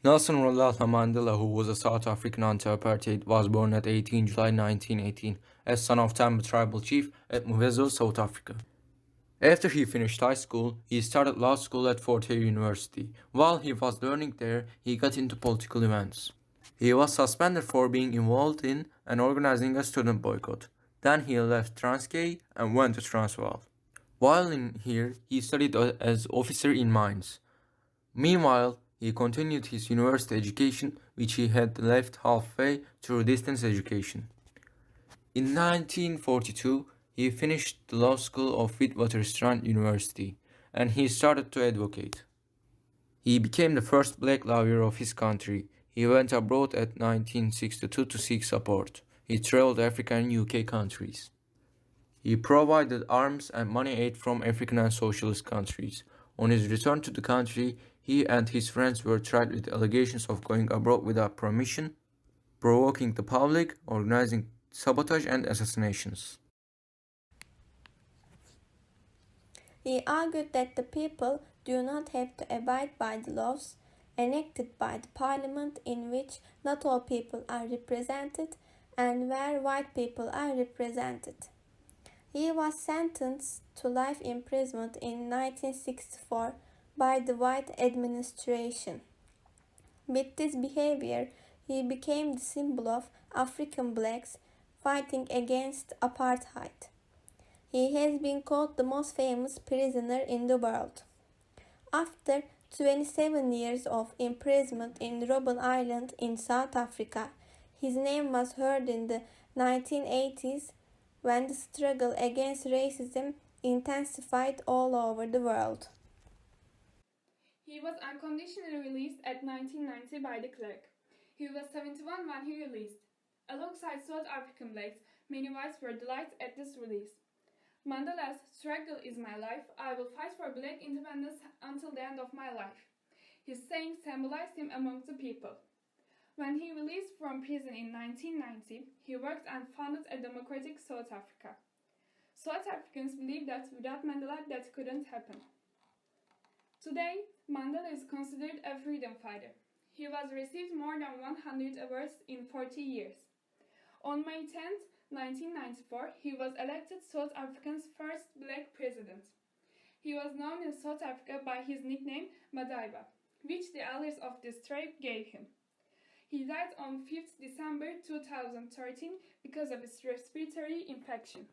Nelson Mandela, who was a South African anti-apartheid, was born at 18 July 1918 as son of Tambo tribal chief at Mvezo, South Africa. After he finished high school, he started law school at Fort Hare University. While he was learning there, he got into political events. He was suspended for being involved in and organizing a student boycott. Then he left Transkei and went to Transvaal. While in here, he studied as officer in mines. Meanwhile, he continued his university education, which he had left halfway through distance education. In 1942, he finished the law school of Witwatersrand University, and he started to advocate. He became the first black lawyer of his country. He went abroad at 1962 to seek support. He traveled Africa and UK countries. He provided arms and money aid from African and socialist countries. On his return to the country, he and his friends were tried with allegations of going abroad without permission, provoking the public, organizing sabotage and assassinations. He argued that the people do not have to abide by the laws enacted by the parliament in which not all people are represented and where white people are represented. He was sentenced to life imprisonment in 1964 by the white administration. With this behavior, he became the symbol of African blacks fighting against apartheid. He has been called the most famous prisoner in the world. After 27 years of imprisonment in Robben Island in South Africa, his name was heard in the 1980s when the struggle against racism intensified all over the world. He was unconditionally released at 1990 by de Klerk. He was 71 when he released. Alongside South African blacks, many whites were delighted at this release. Mandela's "Struggle is my life, I will fight for black independence until the end of my life." His saying symbolized him among the people. When he released from prison in 1990, he worked and founded a democratic South Africa. South Africans believe that without Mandela that couldn't happen. Today, Mandela is considered a freedom fighter. He has received more than 100 awards in 40 years. On May 10, 1994, he was elected South Africa's first black president. He was known in South Africa by his nickname Mandela, which the elders of this tribe gave him. He died on 5th December 2013 because of his respiratory infection.